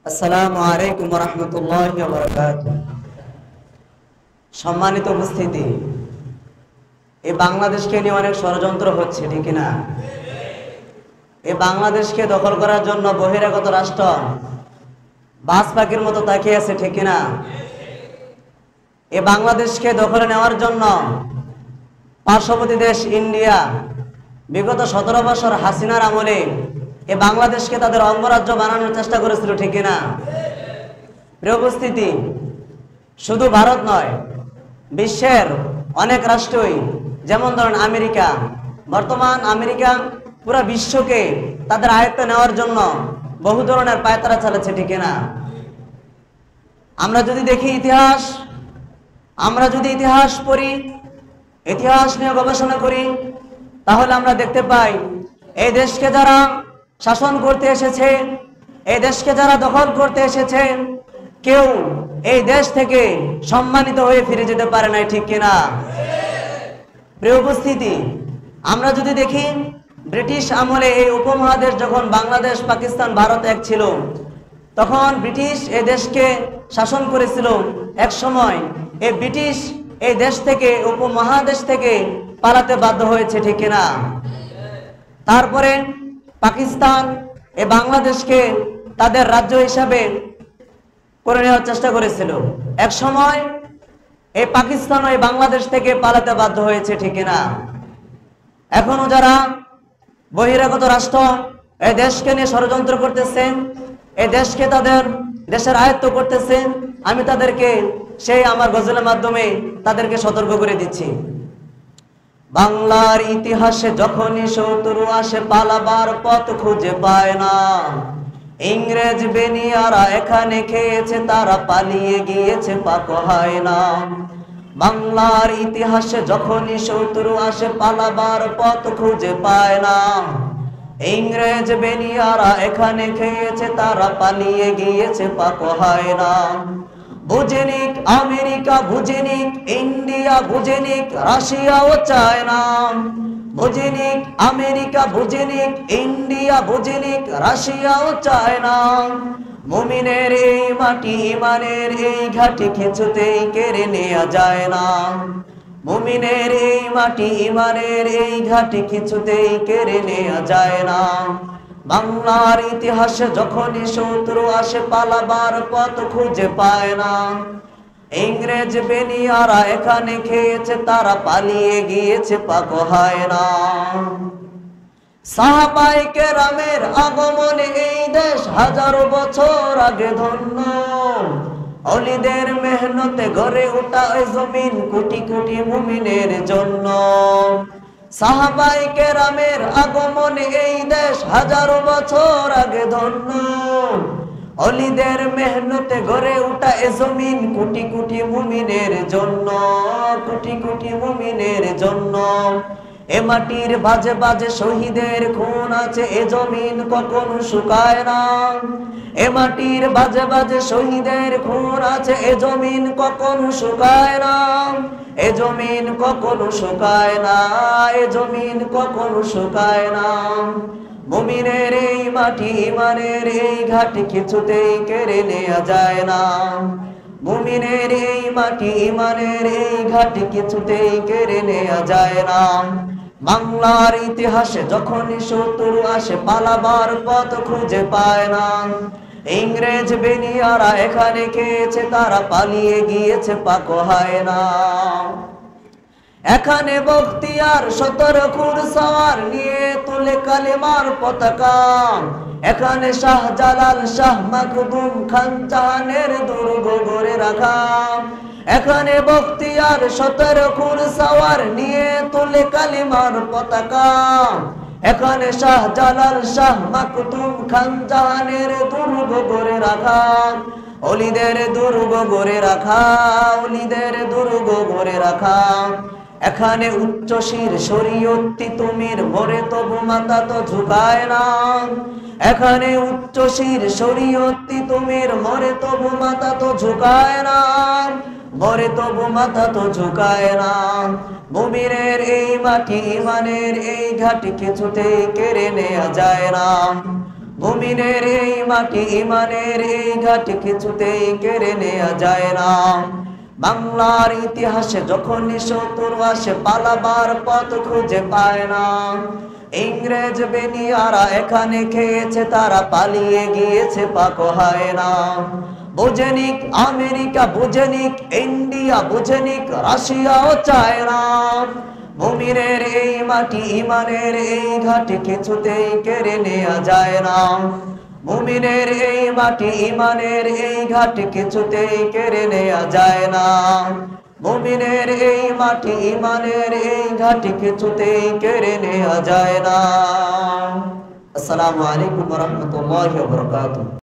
আসসালামু আলাইকুম ওয়া রাহমাতুল্লাহি ওয়া বারাকাতুহু। সম্মানিত উপস্থিতি, এই বাংলাদেশকে নিয়ে অনেক ষড়যন্ত্র হচ্ছে, ঠিক না? এই বাংলাদেশকে দখল করার জন্য বহিরাগত রাষ্ট্র বাজ পাখির মতো তাকিয়ে আছে, ঠিক না? এই বাংলাদেশকে দখলে নেওয়ার জন্য পার্শ্ববর্তী দেশ ইন্ডিয়া বিগত 17 বছর হাসিনার আমলে এই বাংলাদেশকে তাদের অঙ্গরাজ্য বানানোর চেষ্টা করেছিল, ঠিক না? প্রিয় উপস্থিতি, শুধু ভারত নয়, বিশ্বের অনেক রাষ্ট্রই, যেমন ধরেন আমেরিকা, বর্তমান আমেরিকা পুরো বিশ্বকে তাদের আয়ত্তে নেওয়ার জন্য বহু ধরনের পায়তারা চালাচ্ছে, ঠিক না? আমরা যদি দেখি ইতিহাস, আমরা যদি ইতিহাস পড়ি, ইতিহাস নিয়ে গবেষণা করি, তাহলে আমরা দেখতে পাই এই দেশকে যারা শাসন করতে এসেছে, এই দেশকে যারা দখল করতে এসেছে, কেউ এই দেশ থেকে সম্মানিত হয়ে ফিরে যেতে পারে না, ঠিক কিনা? প্রিয় উপস্থিতি, আমরা যদি দেখি ব্রিটিশ আমলে এই উপমহাদেশ যখন বাংলাদেশ, পাকিস্তান, ভারত এক ছিল, তখন ব্রিটিশ এই দেশকে শাসন করেছিল। এক সময় এই ব্রিটিশ এই দেশ থেকে, উপমহাদেশ থেকে পালাতে বাধ্য হয়েছে, ঠিক কিনা? তারপরে পাকিস্তান এই বাংলাদেশকে তাদের রাজ্য হিসাবে করে নেওয়ার চেষ্টা করেছিল। এক সময় এই পাকিস্তান এই বাংলাদেশ থেকে পালাতে বাধ্য হয়েছে, ঠিক না? এখনো যারা বহিরাগত রাষ্ট্র এই দেশকে নিয়ে ষড়যন্ত্র করতেছেন, এই দেশকে তাদের দেশের আয়ত্ত করতেছেন, আমি তাদেরকে সেই আমার গজলের মাধ্যমে তাদেরকে সতর্ক করে দিচ্ছি। বাংলার ইতিহাসে যখনই শত্রু আসে, পালাবার পথ খুঁজে পায় না। ইংরেজ বেনিয়ারা এখানে খেয়েছে, তারা পালিয়ে গিয়েছে, পাক হয় না। বাংলার ইতিহাসে যখনই শত্রু আসে, পালাবার পথ খুঁজে পায় না। ইংরেজ বেনিয়ারা এখানে খেয়েছে, তারা পালিয়ে গিয়েছে, পাক হয় না। বুঝেনিক আমেরিকা, বুঝেনিক ইন্ডিয়া, বুঝেনিক রাশিয়া ও চায়না। বুঝেনিক আমেরিকা, বুঝেনিক ইন্ডিয়া, বুঝেনিক রাশিয়া ও চায়না। মুমিনের এই মাটি, ইমানের এই ঘাটি কিছুতেই কেড়ে নেওয়া যায় না। মুমিনের এই মাটি, ইমানের এই ঘাটি কিছুতেই কেড়ে নেওয়া যায় না। বাংলার ইতিহাসে যখনই শত্রু আসে, পালাবার পথ খুঁজে পায় না। ইংরেজ বেনিয়ারা এখানে খেয়েছে, তারা পালিয়ে গিয়েছে, পাক হয় না। সাহাবায়ে কেরামের আগমনে এই দেশ হাজারো বছর আগে ধন্য। অলিদের মেহনতে গড়ে ওঠা এই জমিন কোটি কোটি মুমিনের জন্য। সাহাবায়ে কেরামের আগমনে এই দেশ হাজারো বছর আগে ধন্য। অলিদের মেহনতে গড়ে ওঠা এ জমিন কোটি কোটি মুমিনের জন্য, কোটি কোটি মুমিনের জন্য। এ মাটির বাজে বাজে শহীদের খুন আছে, এ জমিন কখনো শুকায় না। এ মাটির বাজে বাজে শহীদের খুন আছে, এ জমিন কখনো শুকায় না। এ জমিন কখনো শুকায় না, এ জমিন কখনো শুকায় না। মুমিনের এই মাটি, ইমানের এই ঘাটি কিছুতেই কেড়ে নেওয়া যায় না। মুমিনের এই মাটি, ইমানের এই ঘাটি কিছুতেই কেড়ে নেওয়া যায় না। বাংলার ইতিহাসে যখনই শত্রু আসে, পালাবার পথ খুঁজে পায় না। ইংরেজ বেনিয়ারা এখানে খেয়েছে, তারা পালিয়ে গিয়েছে, পাক হয় না। এখানে বখতিয়ার 17 ঘুড়সওয়ার নিয়ে তুলে কালেমার পতাকা। এখানে শাহজালাল, শাহ মাখদুম, খান জাহানের দুর্গ গড়ে রাখা। এখানে বখতিয়ার 17 ঘুড়সওয়ার নিয়ে তুলে কালেমার পতাকা। এখানে শাহজালাল, শাহ মাখদুম, খান জাহানের দুর্গ গড়ে রাখা। অলিদের দুর্গ গড়ে রাখা, অলিদের দুর্গ গড়ে রাখা। এখানে উচ্চ শির শরীয়তি তুমির, মরে তবু মাথা তো ঝুঁকায় না। এখানে উচ্চ শির শরীয়তি তুমির, মরে তবু মাথা তো ঝুঁকায় না। মরে তবু মাথা তো ঝুঁকায় না। মুমিনের এই মাটি, ইমানের এই ঘাটি কিছুতেই কেড়ে নেওয়া যায় না। মুমিনের এই মাটি ইমানের এই ঘাট কিছুতেই কেড়ে নেওয়া যায় না। বাংলার ইতিহাসে যখন ৭৯ আসে পালাবার পথ খুঁজে পায় না। ইংরেজ বেনিয়ারা এখানে খেয়েছে, তারা পালিয়ে গিয়েছে পাক হয় না। বুঝেনিক আমেরিকা, বুঝেনিক ইন্ডিয়া, বুঝেনিক রাশিয়াও চায় না। মুমিনের এই মাটি ইমানের এই ঘাট কিছুতেই কেড়ে নেওয়া যায় না। মুমিনের এই মাটি ইমানের এই ঘাট কিছুতেই কেড়ে নেওয়া যায় না। মুমিনের এই মাটি ইমানের এই ঘাট কিছুতেই কেড়ে নেওয়া যায় না। আসসালামু আলাইকুম ওয়া রাহমাতুল্লাহি ওয়া বারাকাতুহু।